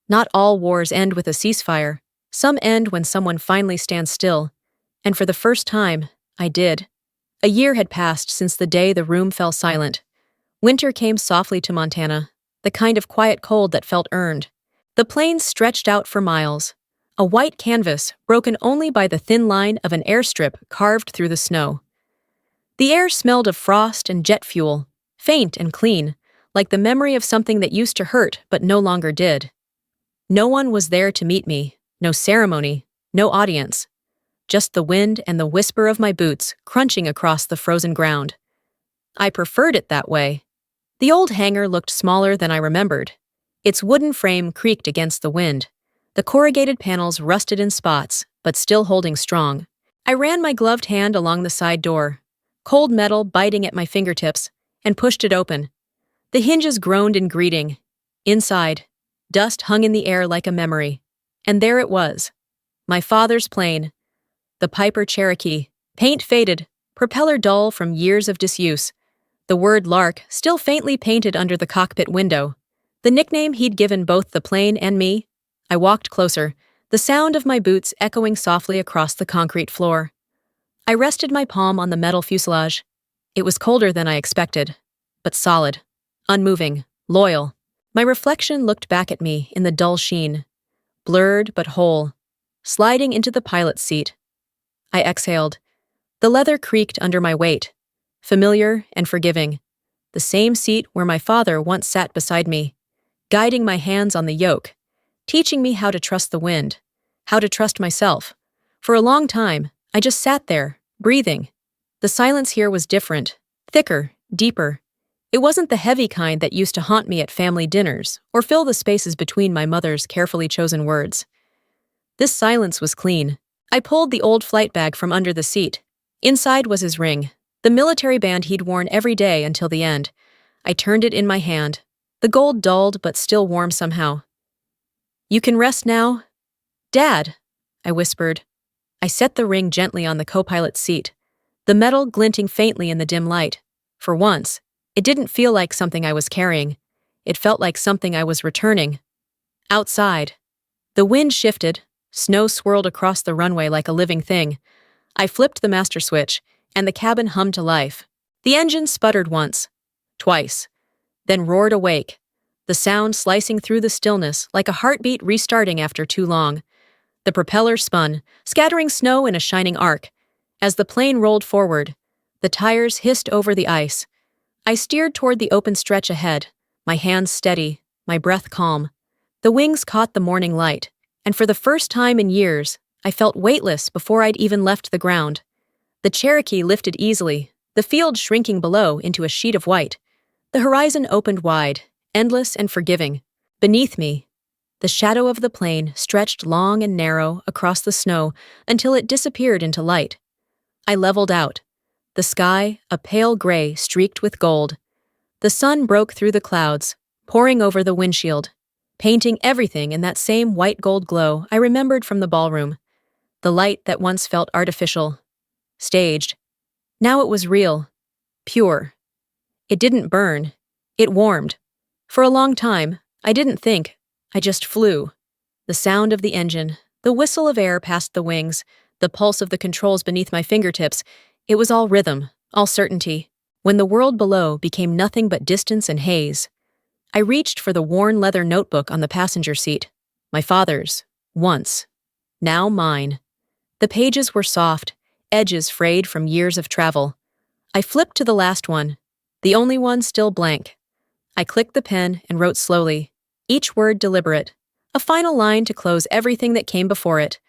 Not all wars end with a ceasefire. Some end when someone finally stands still. And for the first time, I did. A year had passed since the day the room fell silent. Winter came softly to Montana, the kind of quiet cold that felt earned. The plains stretched out for miles, a white canvas broken only by the thin line of an airstrip carved through the snow. The air smelled of frost and jet fuel, faint and clean, like the memory of something that used to hurt but no longer did. No one was there to meet me, no ceremony, no audience. Just the wind and the whisper of my boots crunching across the frozen ground. I preferred it that way. The old hangar looked smaller than I remembered. Its wooden frame creaked against the wind. The corrugated panels rusted in spots, but still holding strong. I ran my gloved hand along the side door, cold metal biting at my fingertips, and pushed it open. The hinges groaned in greeting. Inside, dust hung in the air like a memory. And there it was. My father's plane. The Piper Cherokee, paint faded, propeller dull from years of disuse. The word Lark still faintly painted under the cockpit window. The nickname he'd given both the plane and me. I walked closer, the sound of my boots echoing softly across the concrete floor. I rested my palm on the metal fuselage. It was colder than I expected, but solid, unmoving, loyal. My reflection looked back at me in the dull sheen, blurred but whole, sliding into the pilot's seat. I exhaled. The leather creaked under my weight. Familiar and forgiving. The same seat where my father once sat beside me, guiding my hands on the yoke, teaching me how to trust the wind, how to trust myself. For a long time, I just sat there, breathing. The silence here was different, thicker, deeper. It wasn't the heavy kind that used to haunt me at family dinners or fill the spaces between my mother's carefully chosen words. This silence was clean. I pulled the old flight bag from under the seat. Inside was his ring, the military band he'd worn every day until the end. I turned it in my hand, the gold dulled but still warm somehow. "You can rest now?" "Dad," I whispered. I set the ring gently on the co-pilot's seat, the metal glinting faintly in the dim light. For once, it didn't feel like something I was carrying. It felt like something I was returning. Outside, the wind shifted, snow swirled across the runway like a living thing. I flipped the master switch, and the cabin hummed to life. The engine sputtered once, twice, then roared awake, the sound slicing through the stillness like a heartbeat restarting after too long. The propeller spun, scattering snow in a shining arc. As the plane rolled forward, the tires hissed over the ice. I steered toward the open stretch ahead, my hands steady, my breath calm. The wings caught the morning light, and for the first time in years, I felt weightless before I'd even left the ground. The Cherokee lifted easily, the field shrinking below into a sheet of white. The horizon opened wide, endless and forgiving. Beneath me, the shadow of the plane stretched long and narrow across the snow until it disappeared into light. I leveled out. The sky, a pale gray streaked with gold. The sun broke through the clouds, pouring over the windshield, painting everything in that same white-gold glow I remembered from the ballroom. The light that once felt artificial, staged. Now it was real, pure. It didn't burn. It warmed. For a long time, I didn't think. I just flew. The sound of the engine, the whistle of air past the wings, the pulse of the controls beneath my fingertips, it was all rhythm, all certainty. When the world below became nothing but distance and haze, I reached for the worn leather notebook on the passenger seat. My father's, once. Now mine. The pages were soft, edges frayed from years of travel. I flipped to the last one, the only one still blank. I clicked the pen and wrote slowly, each word deliberate, a final line to close everything that came before it.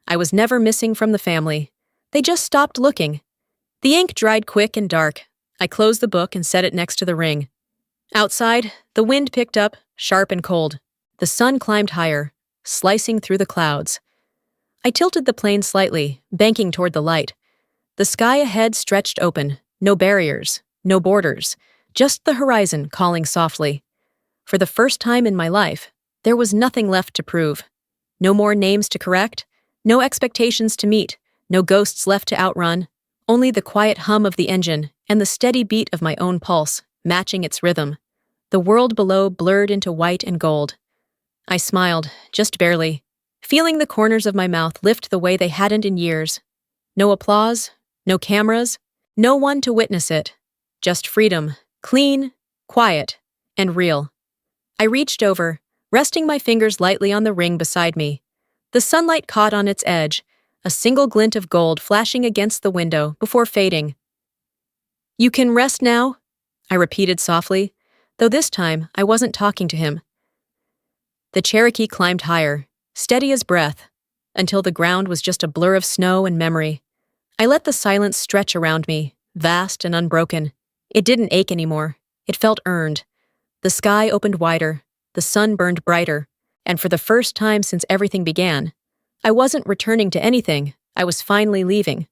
I was never missing from the family. They just stopped looking. The ink dried quick and dark. I closed the book and set it next to the ring. Outside, the wind picked up, sharp and cold. The sun climbed higher, slicing through the clouds. I tilted the plane slightly, banking toward the light. The sky ahead stretched open, no barriers, no borders, just the horizon calling softly. For the first time in my life, there was nothing left to prove. No more names to correct, no expectations to meet, no ghosts left to outrun, only the quiet hum of the engine and the steady beat of my own pulse, matching its rhythm. The world below blurred into white and gold. I smiled, just barely, feeling the corners of my mouth lift the way they hadn't in years. No applause, no cameras, no one to witness it. Just freedom, clean, quiet, and real. I reached over, resting my fingers lightly on the ring beside me. The sunlight caught on its edge, a single glint of gold flashing against the window before fading. "You can rest now?" I repeated softly, though this time I wasn't talking to him. The Cherokee climbed higher, steady as breath, until the ground was just a blur of snow and memory. I let the silence stretch around me, vast and unbroken. It didn't ache anymore. It felt earned. The sky opened wider, the sun burned brighter, and for the first time since everything began, I wasn't returning to anything, I was finally leaving.